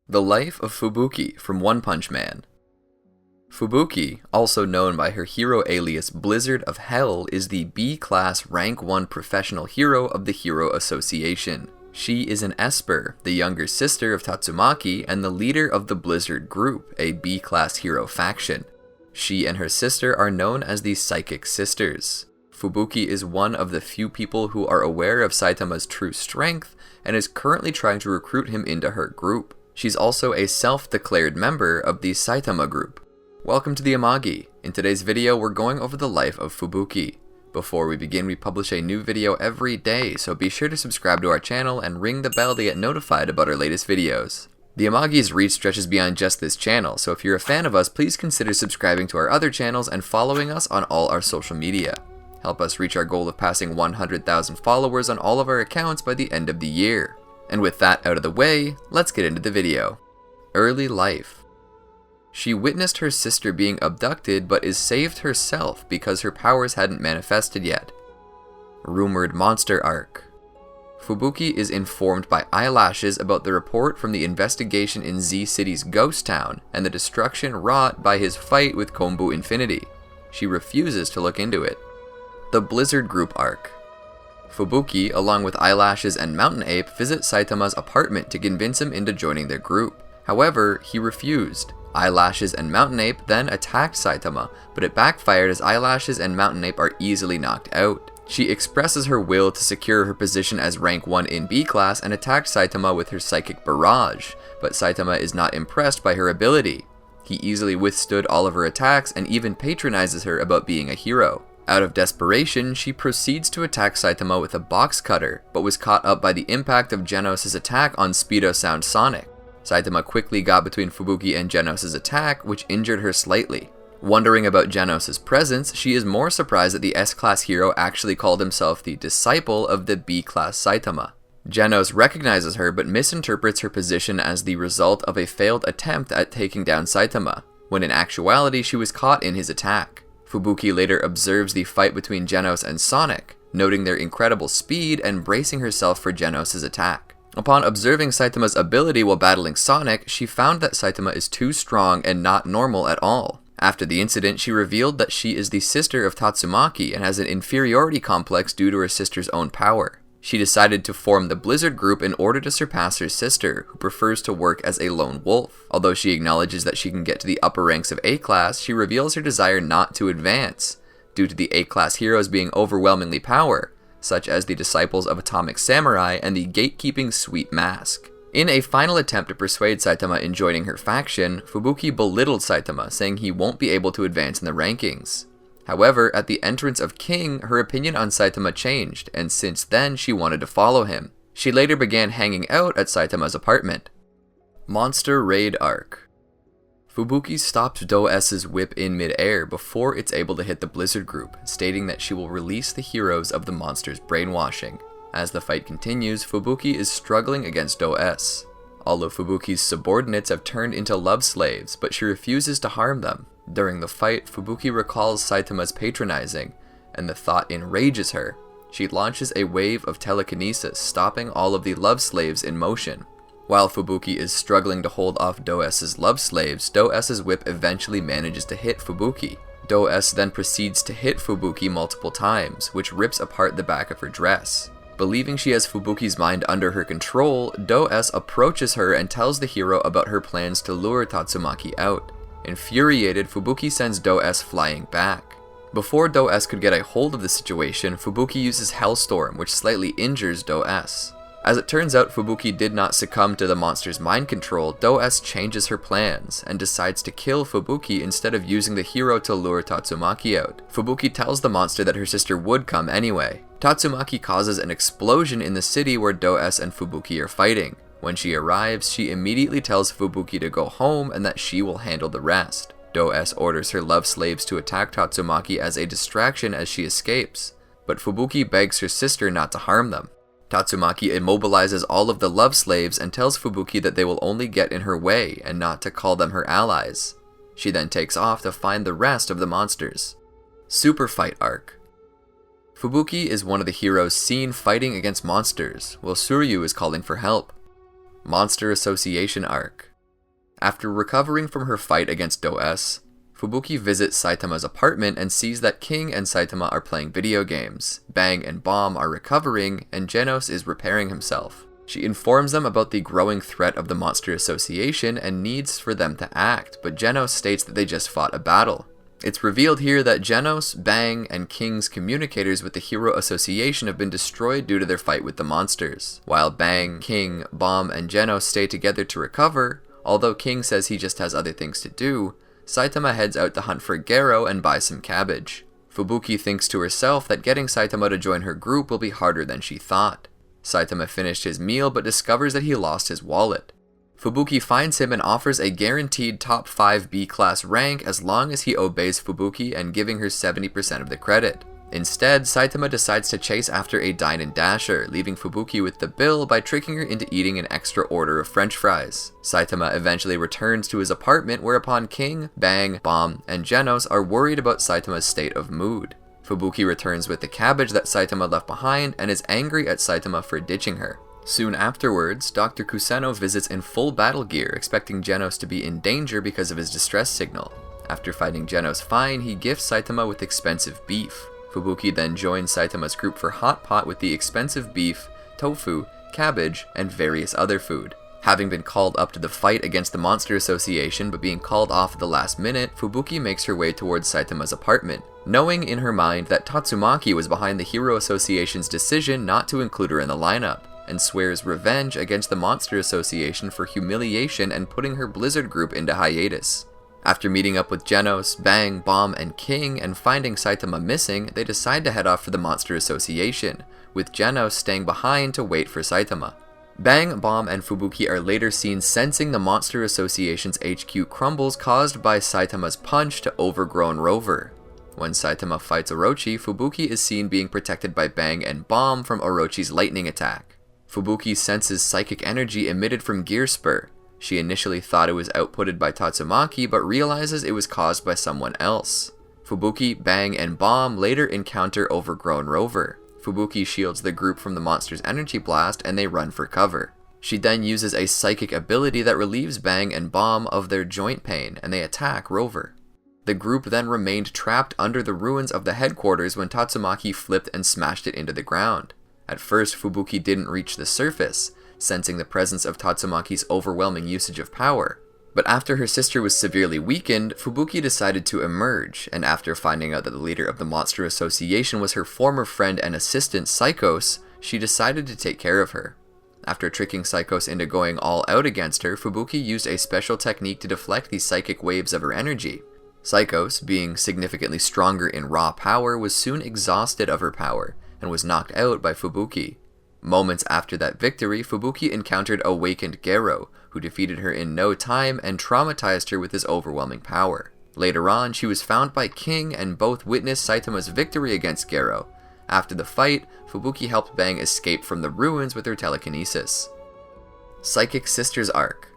The Life of Fubuki from One Punch Man. Fubuki, also known by her hero alias Blizzard of Hell, is the B-class rank 1 professional hero of the Hero Association. She is an esper, the younger sister of Tatsumaki, and the leader of the Blizzard Group, a B-class hero faction. She and her sister are known as the Psychic Sisters. Fubuki is one of the few people who are aware of Saitama's true strength, and is currently trying to recruit him into her group. She's also a self-declared member of the Saitama Group. Welcome to the Amagi. In today's video, we're going over the life of Fubuki. Before we begin, we publish a new video every day, so be sure to subscribe to our channel and ring the bell to get notified about our latest videos. The Amagi's reach stretches beyond just this channel, so if you're a fan of us, please consider subscribing to our other channels and following us on all our social media. Help us reach our goal of passing 100,000 followers on all of our accounts by the end of the year. And with that out of the way, let's get into the video. Early life. She witnessed her sister being abducted but is saved herself because her powers hadn't manifested yet. Rumored monster arc. Fubuki is informed by eyelashes about the report from the investigation in Z City's ghost town and the destruction wrought by his fight with Kombu Infinity. She refuses to look into it. The Blizzard Group arc. Fubuki, along with Eyelashes and Mountain Ape, visit Saitama's apartment to convince him into joining their group. However, he refused. Eyelashes and Mountain Ape then attacked Saitama, but it backfired as Eyelashes and Mountain Ape are easily knocked out. She expresses her will to secure her position as rank 1 in B class and attacked Saitama with her psychic barrage, but Saitama is not impressed by her ability. He easily withstood all of her attacks and even patronizes her about being a hero. Out of desperation, she proceeds to attack Saitama with a box cutter, but was caught up by the impact of Genos' attack on Speedo-Sound Sonic. Saitama quickly got between Fubuki and Genos' attack, which injured her slightly. Wondering about Genos' presence, she is more surprised that the S-Class hero actually called himself the disciple of the B-Class Saitama. Genos recognizes her but misinterprets her position as the result of a failed attempt at taking down Saitama, when in actuality she was caught in his attack. Fubuki later observes the fight between Genos and Sonic, noting their incredible speed and bracing herself for Genos' attack. Upon observing Saitama's ability while battling Sonic, she found that Saitama is too strong and not normal at all. After the incident, she revealed that she is the sister of Tatsumaki and has an inferiority complex due to her sister's own power. She decided to form the Blizzard Group in order to surpass her sister, who prefers to work as a lone wolf. Although she acknowledges that she can get to the upper ranks of A-Class, she reveals her desire not to advance, due to the A-Class heroes being overwhelmingly power, such as the Disciples of Atomic Samurai and the Gatekeeping Sweet Mask. In a final attempt to persuade Saitama in joining her faction, Fubuki belittled Saitama, saying he won't be able to advance in the rankings. However, at the entrance of King, her opinion on Saitama changed, and since then she wanted to follow him. She later began hanging out at Saitama's apartment. Monster Raid Arc. Fubuki stops Do-S's whip in mid-air before it's able to hit the Blizzard Group, stating that she will release the heroes of the monster's brainwashing. As the fight continues, Fubuki is struggling against Do-S. All of Fubuki's subordinates have turned into love slaves, but she refuses to harm them. During the fight, Fubuki recalls Saitama's patronizing, and the thought enrages her. She launches a wave of telekinesis, stopping all of the love slaves in motion. While Fubuki is struggling to hold off Do-S's love slaves, Do-S's whip eventually manages to hit Fubuki. Do-S then proceeds to hit Fubuki multiple times, which rips apart the back of her dress. Believing she has Fubuki's mind under her control, Do-S approaches her and tells the hero about her plans to lure Tatsumaki out. Infuriated, Fubuki sends Do-S flying back. Before Do-S could get a hold of the situation, Fubuki uses Hellstorm, which slightly injures Do-S. As it turns out, Fubuki did not succumb to the monster's mind control. Do-S changes her plans, and decides to kill Fubuki instead of using the hero to lure Tatsumaki out. Fubuki tells the monster that her sister would come anyway. Tatsumaki causes an explosion in the city where Do-S and Fubuki are fighting. When she arrives, she immediately tells Fubuki to go home and that she will handle the rest. Do-S orders her love slaves to attack Tatsumaki as a distraction as she escapes, but Fubuki begs her sister not to harm them. Tatsumaki immobilizes all of the love slaves and tells Fubuki that they will only get in her way and not to call them her allies. She then takes off to find the rest of the monsters. Super Fight Arc. Fubuki is one of the heroes seen fighting against monsters, while Suryu is calling for help. Monster Association Arc. After recovering from her fight against Do-S, Fubuki visits Saitama's apartment and sees that King and Saitama are playing video games, Bang and Bomb are recovering, and Genos is repairing himself. She informs them about the growing threat of the Monster Association and needs for them to act, but Genos states that they just fought a battle. It's revealed here that Genos, Bang, and King's communicators with the Hero Association have been destroyed due to their fight with the monsters. While Bang, King, Bomb, and Genos stay together to recover, although King says he just has other things to do, Saitama heads out to hunt for Garo and buy some cabbage. Fubuki thinks to herself that getting Saitama to join her group will be harder than she thought. Saitama finished his meal but discovers that he lost his wallet. Fubuki finds him and offers a guaranteed top 5 B-class rank as long as he obeys Fubuki and giving her 70% of the credit. Instead, Saitama decides to chase after a Dine and Dasher, leaving Fubuki with the bill by tricking her into eating an extra order of french fries. Saitama eventually returns to his apartment, whereupon King, Bang, Bomb, and Genos are worried about Saitama's state of mood. Fubuki returns with the cabbage that Saitama left behind and is angry at Saitama for ditching her. Soon afterwards, Dr. Kuseno visits in full battle gear, expecting Genos to be in danger because of his distress signal. After fighting Genos fine, he gifts Saitama with expensive beef. Fubuki then joins Saitama's group for hot pot with the expensive beef, tofu, cabbage, and various other food. Having been called up to the fight against the Monster Association but being called off at the last minute, Fubuki makes her way towards Saitama's apartment, knowing in her mind that Tatsumaki was behind the Hero Association's decision not to include her in the lineup, and swears revenge against the Monster Association for humiliation and putting her Blizzard group into hiatus. After meeting up with Genos, Bang, Bomb, and King and finding Saitama missing, they decide to head off for the Monster Association, with Genos staying behind to wait for Saitama. Bang, Bomb, and Fubuki are later seen sensing the Monster Association's HQ crumbles caused by Saitama's punch to Overgrown Rover. When Saitama fights Orochi, Fubuki is seen being protected by Bang and Bomb from Orochi's lightning attack. Fubuki senses psychic energy emitted from Gear Spur. She initially thought it was outputted by Tatsumaki, but realizes it was caused by someone else. Fubuki, Bang, and Bomb later encounter Overgrown Rover. Fubuki shields the group from the monster's energy blast and they run for cover. She then uses a psychic ability that relieves Bang and Bomb of their joint pain and they attack Rover. The group then remained trapped under the ruins of the headquarters when Tatsumaki flipped and smashed it into the ground. At first, Fubuki didn't reach the surface, sensing the presence of Tatsumaki's overwhelming usage of power. But after her sister was severely weakened, Fubuki decided to emerge, and after finding out that the leader of the Monster Association was her former friend and assistant Psychos, she decided to take care of her. After tricking Psychos into going all out against her, Fubuki used a special technique to deflect the psychic waves of her energy. Psychos, being significantly stronger in raw power, was soon exhausted of her power, and was knocked out by Fubuki. Moments after that victory, Fubuki encountered awakened Garo, who defeated her in no time and traumatized her with his overwhelming power. Later on, she was found by King and both witnessed Saitama's victory against Garo. After the fight, Fubuki helped Bang escape from the ruins with her telekinesis. Psychic Sisters Arc.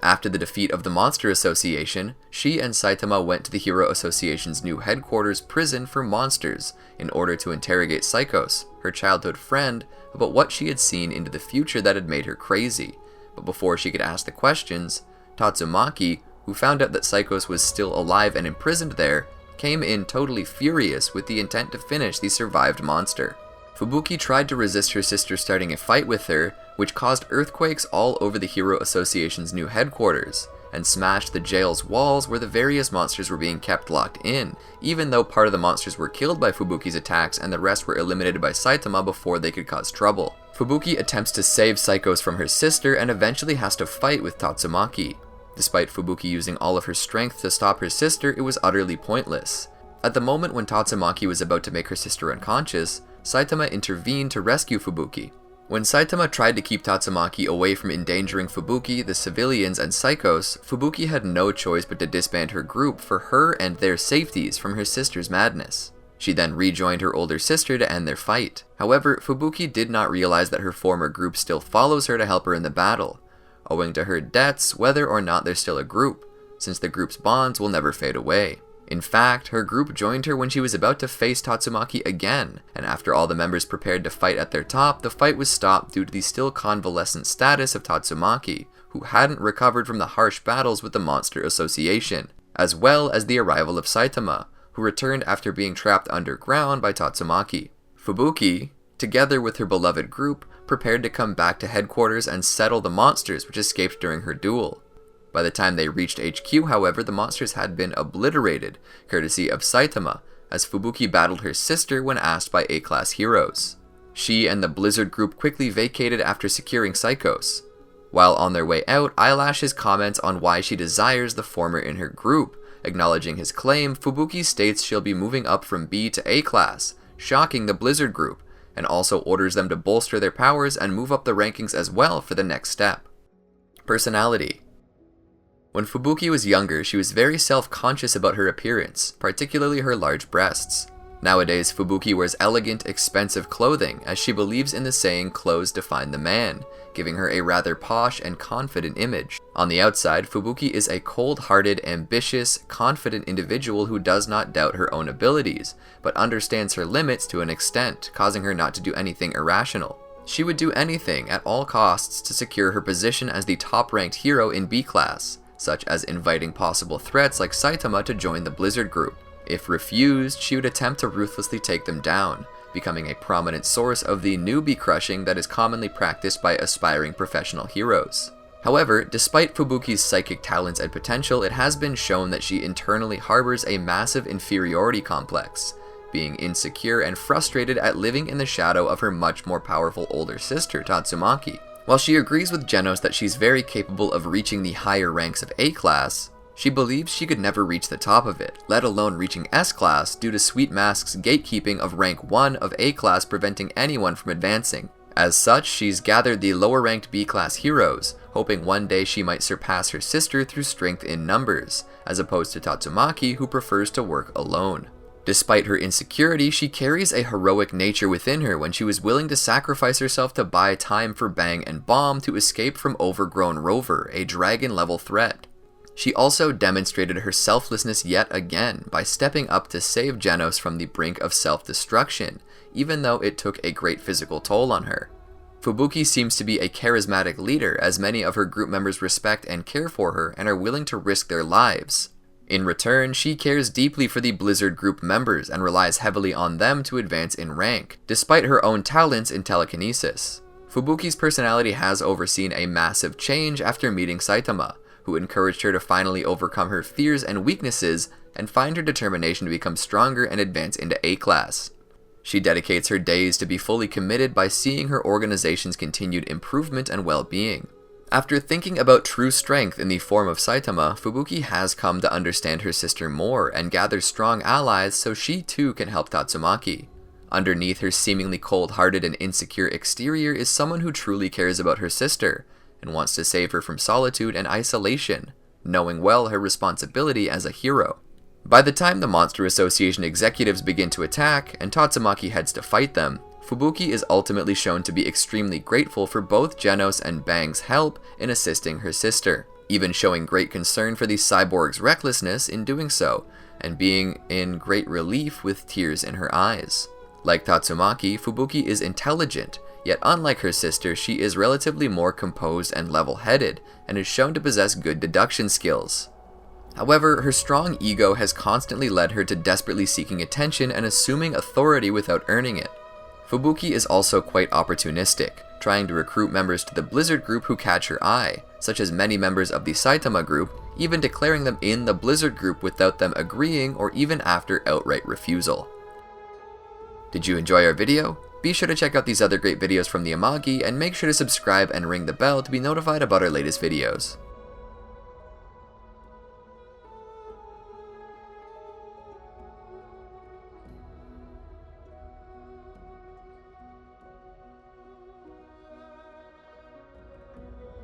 After the defeat of the Monster Association, she and Saitama went to the Hero Association's new headquarters prison for monsters in order to interrogate Psychos, her childhood friend, about what she had seen into the future that had made her crazy. But before she could ask the questions, Tatsumaki, who found out that Psychos was still alive and imprisoned there, came in totally furious with the intent to finish the survived monster. Fubuki tried to resist her sister starting a fight with her, which caused earthquakes all over the Hero Association's new headquarters, and smashed the jail's walls where the various monsters were being kept locked in, even though part of the monsters were killed by Fubuki's attacks and the rest were eliminated by Saitama before they could cause trouble. Fubuki attempts to save Psychos from her sister and eventually has to fight with Tatsumaki. Despite Fubuki using all of her strength to stop her sister, it was utterly pointless. At the moment when Tatsumaki was about to make her sister unconscious, Saitama intervened to rescue Fubuki. When Saitama tried to keep Tatsumaki away from endangering Fubuki, the civilians, and Psychos, Fubuki had no choice but to disband her group for her and their safeties from her sister's madness. She then rejoined her older sister to end their fight. However, Fubuki did not realize that her former group still follows her to help her in the battle, owing to her debts whether or not they're still a group, since the group's bonds will never fade away. In fact, her group joined her when she was about to face Tatsumaki again, and after all the members prepared to fight at their top, the fight was stopped due to the still convalescent status of Tatsumaki, who hadn't recovered from the harsh battles with the Monster Association, as well as the arrival of Saitama, who returned after being trapped underground by Tatsumaki. Fubuki, together with her beloved group, prepared to come back to headquarters and settle the monsters which escaped during her duel. By the time they reached HQ, however, the monsters had been obliterated, courtesy of Saitama, as Fubuki battled her sister when asked by A-class heroes. She and the Blizzard group quickly vacated after securing Psychos. While on their way out, Eyelash's comments on why she desires the former in her group. Acknowledging his claim, Fubuki states she'll be moving up from B to A-class, shocking the Blizzard group, and also orders them to bolster their powers and move up the rankings as well for the next step. Personality. When Fubuki was younger, she was very self-conscious about her appearance, particularly her large breasts. Nowadays, Fubuki wears elegant, expensive clothing, as she believes in the saying, "clothes define the man," giving her a rather posh and confident image. On the outside, Fubuki is a cold-hearted, ambitious, confident individual who does not doubt her own abilities, but understands her limits to an extent, causing her not to do anything irrational. She would do anything at all costs to secure her position as the top-ranked hero in B-class, such as inviting possible threats like Saitama to join the Blizzard group. If refused, she would attempt to ruthlessly take them down, becoming a prominent source of the newbie crushing that is commonly practiced by aspiring professional heroes. However, despite Fubuki's psychic talents and potential, it has been shown that she internally harbors a massive inferiority complex, being insecure and frustrated at living in the shadow of her much more powerful older sister, Tatsumaki. While she agrees with Genos that she's very capable of reaching the higher ranks of A-class, she believes she could never reach the top of it, let alone reaching S-class due to Sweet Mask's gatekeeping of rank 1 of A-class preventing anyone from advancing. As such, she's gathered the lower-ranked B-class heroes, hoping one day she might surpass her sister through strength in numbers, as opposed to Tatsumaki, who prefers to work alone. Despite her insecurity, she carries a heroic nature within her when she was willing to sacrifice herself to buy time for Bang and Bomb to escape from Overgrown Rover, a dragon-level threat. She also demonstrated her selflessness yet again by stepping up to save Genos from the brink of self-destruction, even though it took a great physical toll on her. Fubuki seems to be a charismatic leader, as many of her group members respect and care for her and are willing to risk their lives. In return, she cares deeply for the Blizzard group members and relies heavily on them to advance in rank, despite her own talents in telekinesis. Fubuki's personality has overseen a massive change after meeting Saitama, who encouraged her to finally overcome her fears and weaknesses and find her determination to become stronger and advance into A-class. She dedicates her days to be fully committed by seeing her organization's continued improvement and well-being. After thinking about true strength in the form of Saitama, Fubuki has come to understand her sister more and gathers strong allies so she too can help Tatsumaki. Underneath her seemingly cold-hearted and insecure exterior is someone who truly cares about her sister and wants to save her from solitude and isolation, knowing well her responsibility as a hero. By the time the Monster Association executives begin to attack and Tatsumaki heads to fight them, Fubuki is ultimately shown to be extremely grateful for both Genos and Bang's help in assisting her sister, even showing great concern for the cyborg's recklessness in doing so, and being in great relief with tears in her eyes. Like Tatsumaki, Fubuki is intelligent, yet unlike her sister, she is relatively more composed and level-headed, and is shown to possess good deduction skills. However, her strong ego has constantly led her to desperately seeking attention and assuming authority without earning it. Fubuki is also quite opportunistic, trying to recruit members to the Blizzard group who catch her eye, such as many members of the Saitama Group, even declaring them in the Blizzard group without them agreeing or even after outright refusal. Did you enjoy our video? Be sure to check out these other great videos from the Amagi and make sure to subscribe and ring the bell to be notified about our latest videos.